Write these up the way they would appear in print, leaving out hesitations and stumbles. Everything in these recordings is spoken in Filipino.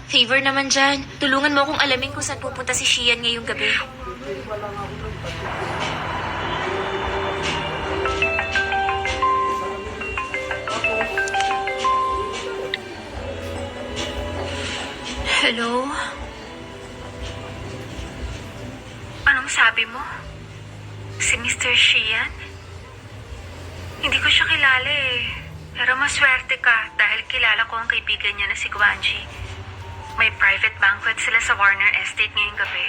Favor naman dyan. Tulungan mo akong alamin kung saan pupunta si Shian ngayong gabi. Hello? Anong sabi mo? Si Mr. Shian? Hindi ko siya kilala eh. Pero maswerte ka dahil kilala ko ang kaibigan niya na si Guanji. May private banquet sila sa Warner Estate ngayong gabi.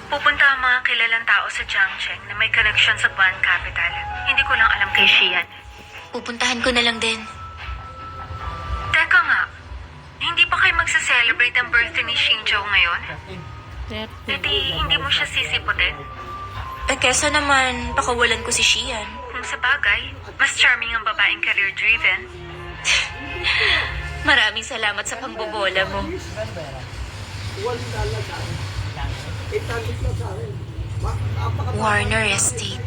Pupunta ang mga kilalang tao sa Jiangcheng na may connection sa Guan Capital. Hindi ko lang alam kay Shian. Pupuntahan ko na lang din. Teka nga, hindi pa kayo magsa-celebrate ang birthday ni Xingzhou ngayon? Hindi mo siya sisiputin? Kesa naman, pakawalan ko si Shian. Kung sa bagay, mas charming ang babaeng career-driven. Maraming salamat sa pambobola mo. Warner Estate.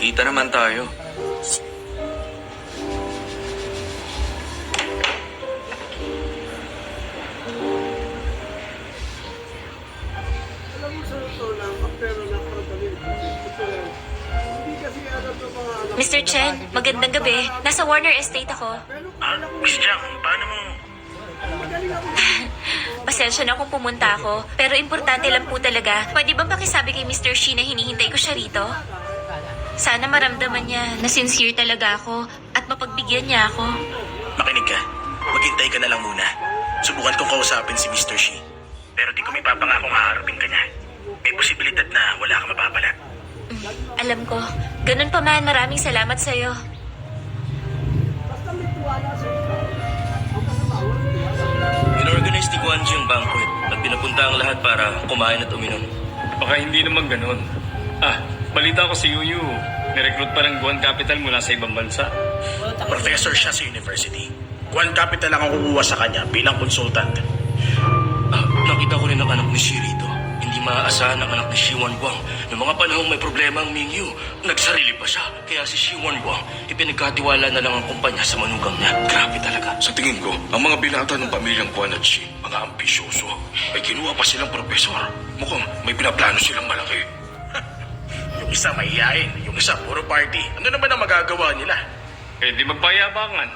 Kita naman tayo. Mr. Chen, magandang gabi. Nasa Warner Estate ako. Miss Jiang, paano mo? Pasensya na kung pumunta ako, pero importante lang po talaga. Pwede ba pakisabi kay Mr. Shi na hinihintay ko siya rito? Sana maramdaman niya na sincere talaga ako at mapagbigyan niya ako. Makinig ka. Maghintay ka na lang muna. Subukan kong kausapin si Mr. Shi. Pero di ko may papangakong haharapin ka niya. May posibilidad na wala kang mapapalat. Alam ko. Ganun pa man, maraming salamat sa'yo. In-organize ni Guanji ang banquet at pinapunta ang lahat para kumain at uminom. Baka hindi naman ganun. Balita ko si Yuyu. Nirecruit pa ng Guan Capital mula sa ibang bansa. Professor siya sa university. Guan Capital lang ang kukuha sa kanya bilang consultant. Nakita ko rin ang anak ni Shi rito. Hindi maaasahan ang anak ni Shi Wanguang. Noong mga panahong may problema ang Mingyu, nagsarili pa siya. Kaya si Shi Wanguang, ipinagkatiwala na lang ang kumpanya sa manugang niya. Grabe talaga. Sa tingin ko, ang mga binata ng pamilyang Guan at Shi, mga ambisyoso, ay kinuha pa silang profesor. Mukhang may pinaplano silang malaki. Yung isa mahihain, yung isa puro party. Ano naman ang magagawa nila? Eh di magpayabangan.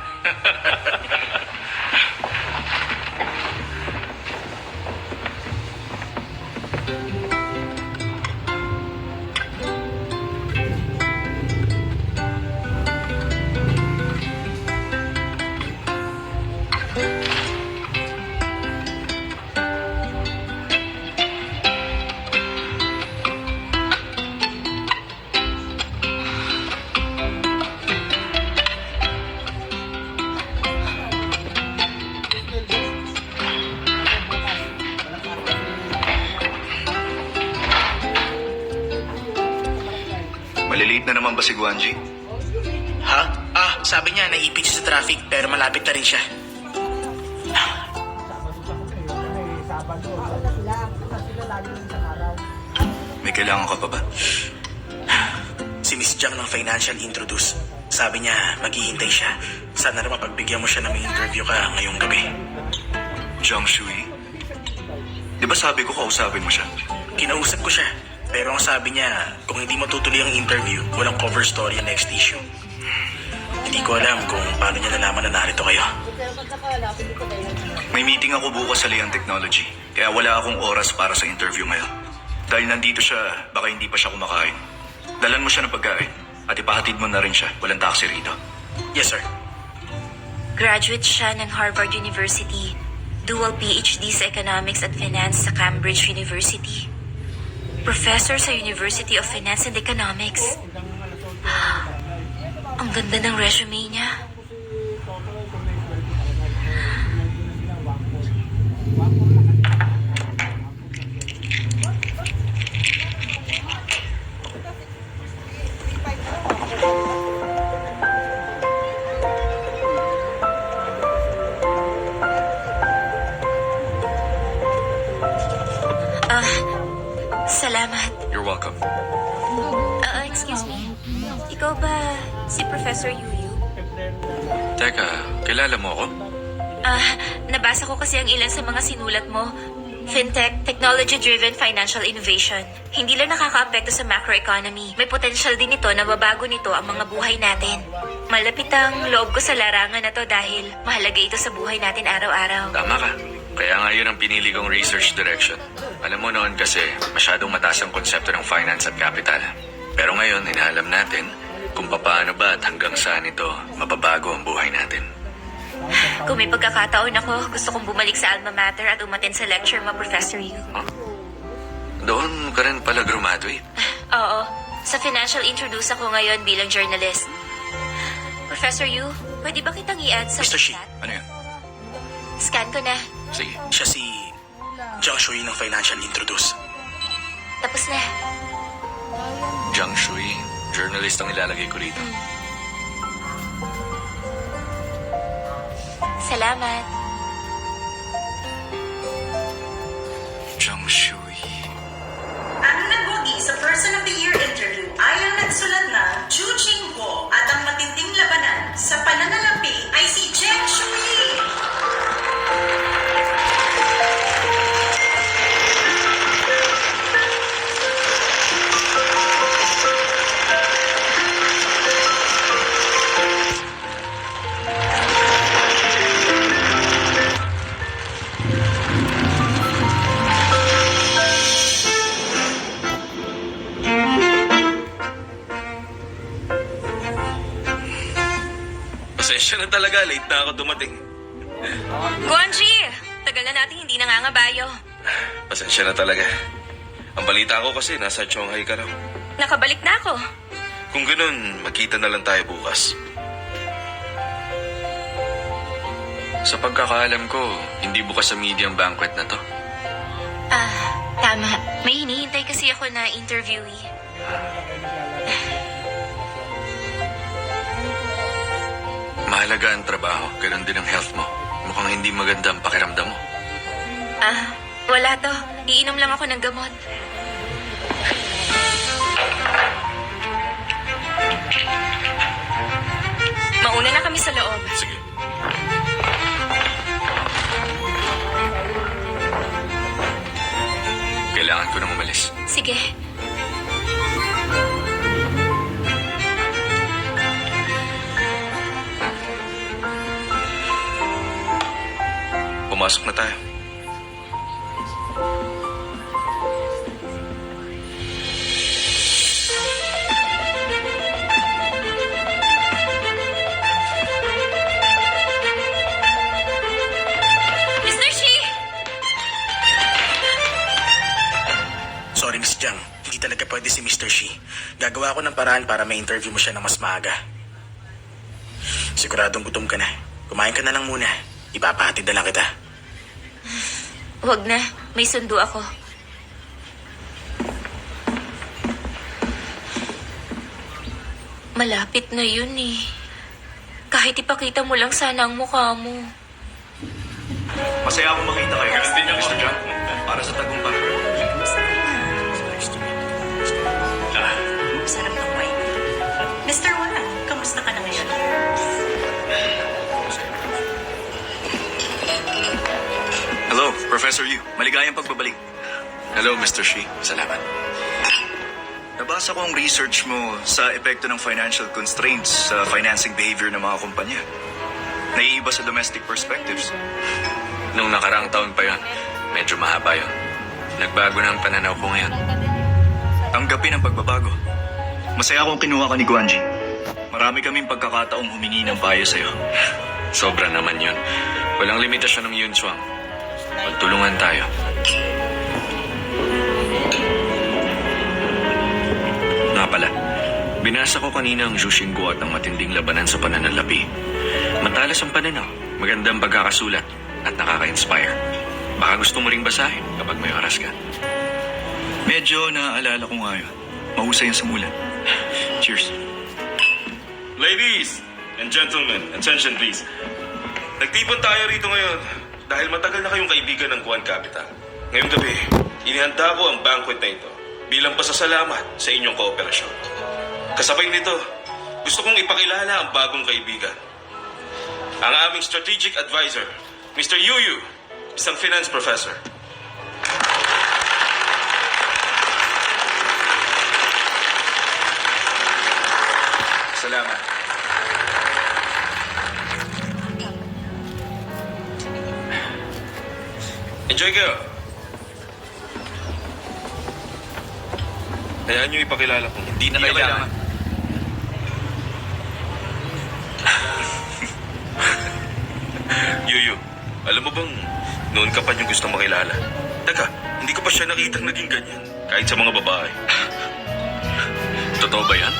Malilate na naman ba si Guanji? Ha? Sabi niya naipit siya sa traffic pero malapit na rin siya. May kailangan ka pa ba? Si Miss Jiang ng Financial Introduce. Sabi niya maghihintay siya. Sana rin mapagbigyan mo siya na may interview ka ngayong gabi. Jiang Shui? Di ba sabi ko kausapin mo siya? Kinausap ko siya. Pero ang sabi niya, kung hindi matutuloy ang interview, walang cover story ang next issue. Hindi ko alam kung paano niya nalaman na narito kayo. May meeting ako bukas sa Liang Technology, kaya wala akong oras para sa interview ngayon. Dahil nandito siya, baka hindi pa siya kumakain. Dalan mo siya ng pagkain at ipahatid mo na rin siya. Walang taxi rito. Yes, sir. Graduate siya ng Harvard University. Dual PhD sa Economics at Finance sa Cambridge University. Professor sa University of Finance and Economics. Ang ganda ng resume niya. Salamat. You're welcome. Excuse me. Ikaw ba si Professor Yuyu? Teka, kilala mo ako? Nabasa ko kasi ang ilan sa mga sinulat mo. Fintech, technology-driven financial innovation. Hindi lang nakaka-apekto sa macroeconomy. May potential din ito na mabago nito ang mga buhay natin. Malapit ang loob ko sa larangan na to dahil mahalaga ito sa buhay natin araw-araw. Tama ka. Kaya nga yun ang pinili kong research direction. Alam mo noon kasi masyadong mataas ang konsepto ng finance at capital. Pero ngayon, inaalam natin kung paano ba at hanggang saan ito mababago ang buhay natin. Kung may pagkakataon ako, gusto kong bumalik sa alma mater at umattend sa lecture mo, Professor Yu. Doon ka rin pala graduate. Oo. Sa financial introduce ako ngayon bilang journalist. Professor Yu, pwede ba kitang i-add sa Mr. Shi, chat? Ano yan? Scan ko na. Sige. Siya si Jiang Shui ng Financial Introduce. Tapos na. Jiang Shui, journalist ang ilalagay ko rito. Salamat. Jiang Shui. Ang nagwagi sa Person of the Year interview ay ang nagsulat na Chu Jingguo at ang matinding labanan sa pananalapi ay si Jiang Shui. Pasensya na talaga, late na ako dumating. Guanji! Tagal na natin hindi nangangabayo. Pasensya na talaga. Ang balita ko kasi nasa Shanghai ka raw. Nakabalik na ako. Kung ganun, magkita na lang tayo bukas. Sa pagkakaalam ko, hindi bukas sa medium banquet na to. Tama. May hinihintay kasi ako na interviewee. Mahalaga ang trabaho, ganun din ang health mo. Mukhang hindi maganda ang pakiramdam mo. Wala to. Iinom lang ako ng gamot. Mauna na kami sa loob. Sige. Kailangan ko nang umalis. Sige. Pumasok na tayo. Mr. Shi! Sorry, Miss Jiang. Hindi talaga pwede si Mr. Shi. Gagawa ko ng paraan para may interview mo siya ng mas maaga. Siguradong gutom ka na. Kumain ka na lang muna. Ipapahatid na lang kita. Huwag na. May sundo ako. Malapit na yun eh. Kahit ipakita mo lang sana ang mukha mo. Masaya akong makita kayo. Ganun din ako. Mr. Jiang, para sa tagumpay. Sarap ng wine. Mr. Wang, kamusta ka na ngayon? Hello, Professor Yu. Maligayang pagbabalik. Hello, Mr. Shi. Salamat. Nabasa ko ang research mo sa epekto ng financial constraints sa financing behavior ng mga kumpanya. Naiiba sa domestic perspectives. Nung nakaraang taon pa yon, medyo mahaba yon. Nagbago na ang pananaw ko ngayon. Tanggapin ang pagbabago. Masaya akong kinuha ka ni Guanji. Marami kaming pagkakataong humingi ng payo sa'yo. Sobra naman yun. Walang limitasyon ng Yun Chuang. Magtulungan tayo. Nga pala, Binasa ko kanina ang Jushingo at ang matinding labanan sa pananalapi. Matalas ang pananaw, magandang pagkakasulat at nakaka-inspire. Baka gusto mo ring basahin kapag may oras ka. Medyo naaalala ko nga yun. Mahusay yung samulat. Cheers. Ladies and gentlemen, attention please. Nagtipon tayo rito ngayon dahil matagal na kayong kaibigan ng Guan Capital. Ngayong gabi, inihanda ko ang banquet na ito bilang pasasalamat sa inyong kooperasyon. Kasabay nito, gusto kong ipakilala ang bagong kaibigan. Ang aming strategic advisor, Mr. Yuyu, isang finance professor. Salamat. Enjoy kayo. Hayaan niyo ipakilala ko. Hindi na kailangan. Yuyu, alam mo bang noon ka pa niyong gusto makilala? Teka, hindi ko pa siya nakitang naging ganyan. Kahit sa mga babae. Totoo ba yan?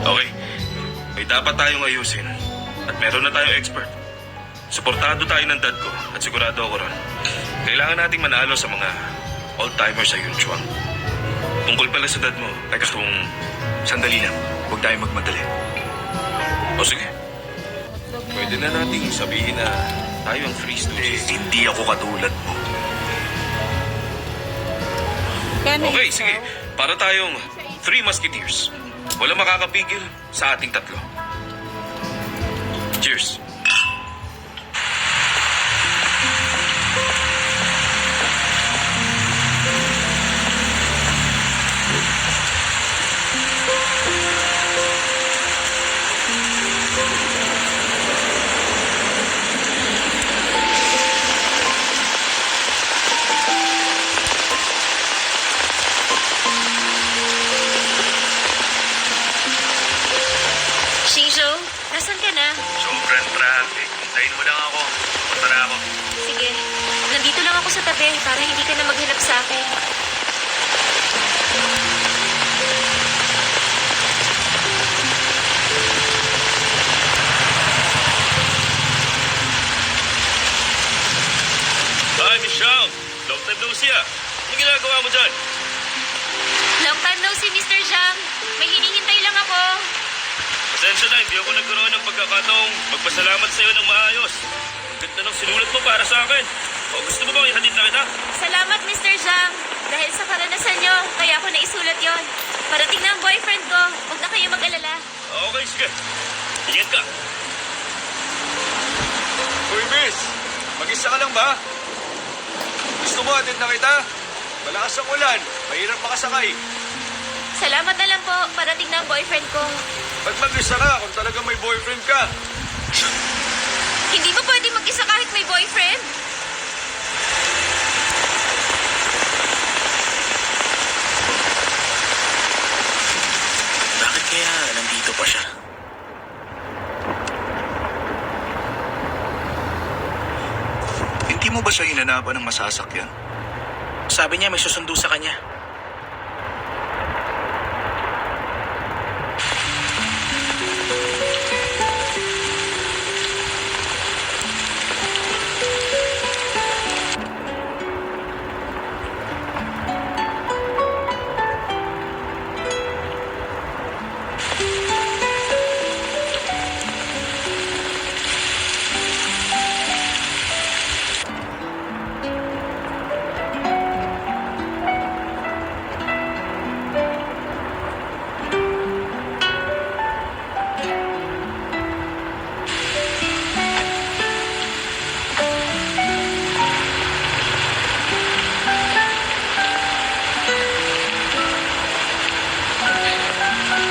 Okay, may dapat tayong ayusin. At meron na tayong expert. Suportado tayo ng dad ko at sigurado ako ron. Kailangan nating manalo sa mga old-timers sa Yunchuang. Tungkol pala sa dad mo, ay gusto mong... Sandali lang. Huwag tayo magmadali. O sige. Pwede na nating sabihin na tayo ang Three Stooges. Hindi ako katulad mo. Okay, sige. Para tayong Three Musketeers. Walang makakapigil sa ating tatlo. Cheers. Shinjo, nasan ka na? Sobrang traffic. Hintayin mo lang ako. Punta na ako. Sige, nandito lang ako sa tabi para hindi ka na maghanap sa akin. Hi, Michelle. Long time no see ah. Anong ginagawa mo dyan? Long time no see, Mr. Zhang. May hinihintay lang ako. Pasensya na, hindi ako nagkaroon ng pagkakataong magpasalamat sa iyo ng maayos. Ang ganda ng sinulat mo para sa akin. O gusto mo bang ihatid na kita? Salamat, Mr. Zhang. Dahil sa karanasan nyo, kaya ako naisulat yon. Parating na ang boyfriend ko. Huwag na kayo mag-alala. Okay, sige. Ingat ka. Uy, miss! Mag-isa ka lang ba? Gusto mo atid na kita? Malakas ang ulan. Mahirap makasakay. Salamat na lang po. Parating na ang boyfriend ko. Ba't mag-isa ka kung talagang may boyfriend ka? Hindi ba pwede mag-isa kahit may boyfriend? Bakit kaya nandito pa siya? Hindi mo ba siya hinanapan ng masasakyan? Sabi niya may susundo sa kanya.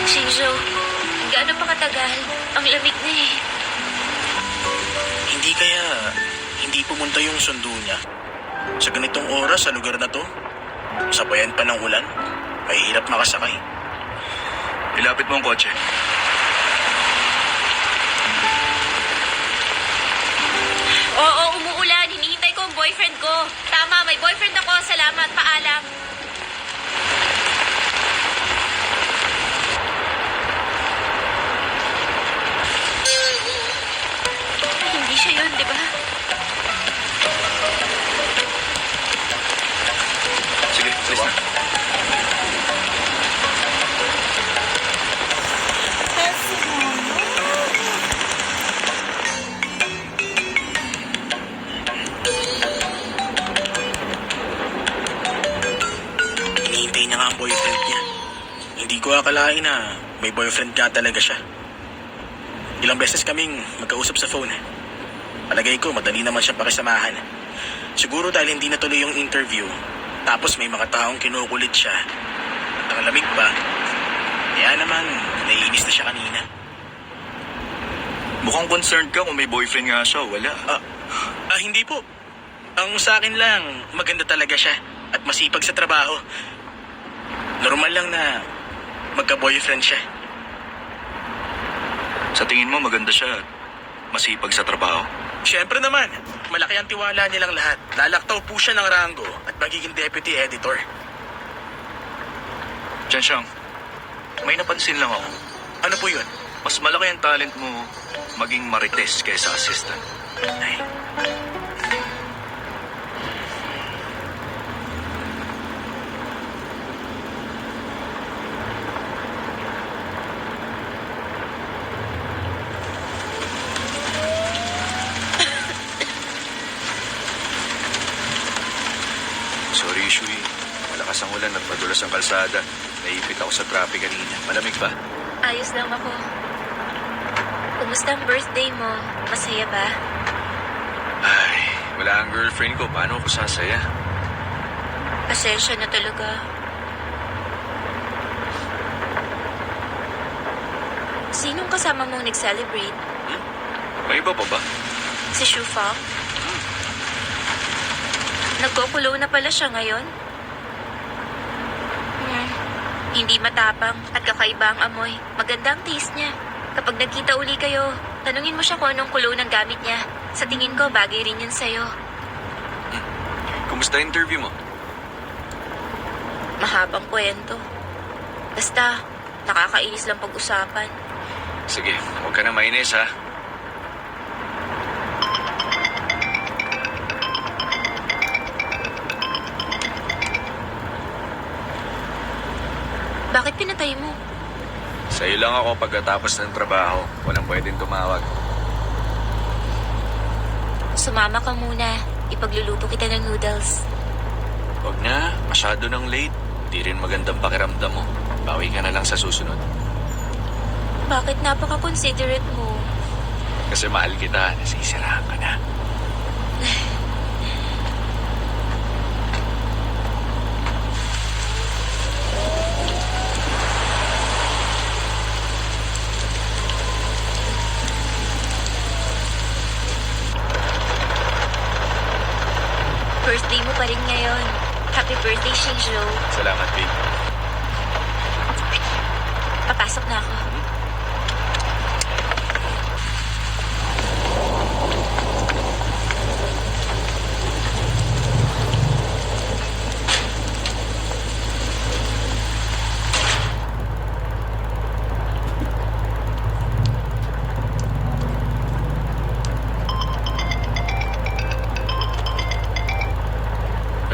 Shinjo, gaano pa katagal? Ang lamig na eh. Hindi kaya hindi pumunta yung sundo niya? Sa ganitong oras sa lugar na to? Sabayan pa ng ulan? Mahirap makasakay. Ilapit mo ang kotse. Oo, umuulan. Hinihintay ko ang boyfriend ko. Tama, may boyfriend ako. Salamat, paalam. di ba? Sige, alis na. Hinihintay niya nga ang boyfriend niya. Hindi ko akalain na may boyfriend ka talaga siya. Ilang beses kaming magkausap sa phone. Palagay ko, madali naman siya pakisamahan. Siguro dahil hindi natuloy yung interview, tapos may mga taong kinukulit siya. At ang lamig pa, kaya naman, naiinis na siya kanina. Mukhang concerned ka kung may boyfriend nga siya o wala. Hindi po. Ang sa akin lang, maganda talaga siya at masipag sa trabaho. Normal lang na magka-boyfriend siya. Sa tingin mo maganda siya at masipag sa trabaho? Siyempre naman, malaki ang tiwala nilang lahat. Lalaktaw po siya ng rango at magiging deputy editor. Tianxiang, may napansin lang ako. Ano po yun? Mas malaki ang talent mo maging marites kaysa assistant. Ay, Sorry, Shui. Malakas ang ulan at madulas ang kalsada. Naipit ako sa traffic kanina. Malamig ba? Ayos lang ako. Kumusta ang birthday mo? Masaya ba? Ay, wala ang girlfriend ko. Paano ako sasaya? Pasensya na talaga. Sinong kasama mong nag-celebrate? May iba pa ba? Si Shufang? Nagkukulo na pala siya ngayon? Hindi matapang at kakaiba ang amoy. Maganda ang taste niya. Kapag nagkita uli kayo, tanungin mo siya kung anong kulo ng gamit niya. Sa tingin ko, bagay rin yun sa'yo. Kumusta interview mo? Mahabang kwento. Basta, nakakainis lang pag-usapan. Sige, huwag ka na mainis ha. Bakit pinatay mo? Sa'yo lang ako pagkatapos ng trabaho. Walang pwedeng tumawag. Sumama ka muna. Ipagluluto kita ng noodles. Huwag na, masyado nang late. Di rin magandang pakiramdam mo. Bawi ka na lang sa susunod. Bakit napaka-considerate mo? Kasi mahal kita, nasisirahan ka na. Birthday mo pa rin ngayon. Happy birthday, Shinjo. Salamat, babe. Papasok na ako.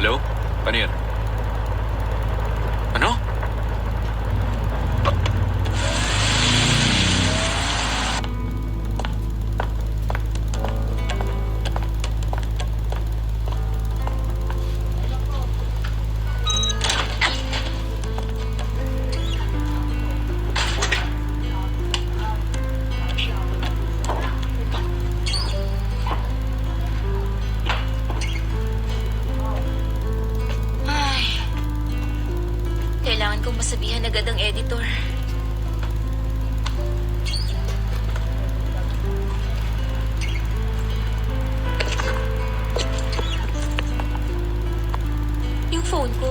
Hello? Paano yun? Ano? Ay. Kailangan kong masabihan agad ang editor. Yung phone ko.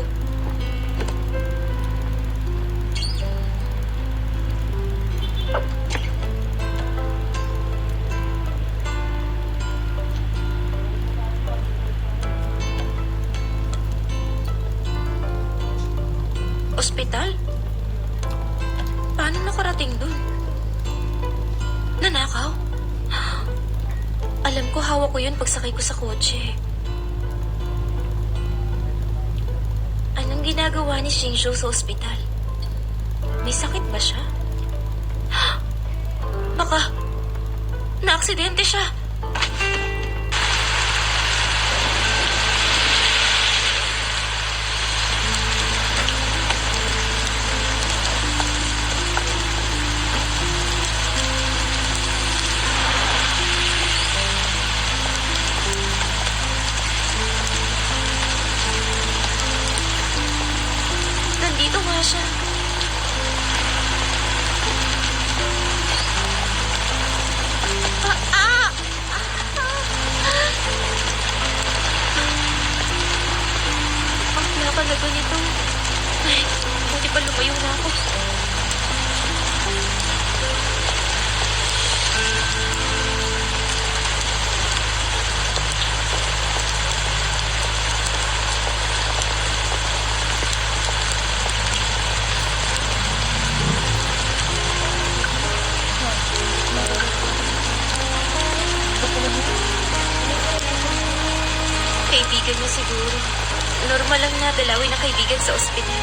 Ospital? Paano nakarating dun? Nanakaw? Alam ko, hawak ko yun pagsakay ko sa kotse. Anong ginagawa ni Xingzhou sa ospital? May sakit ba siya? Baka naaksidente siya. Nandito nga siya. Ang nakalaga nito. Ay, buti pa lumayo na ako. Kaibigan niya siguro. Normal lang na dalawin na kaibigan sa ospital.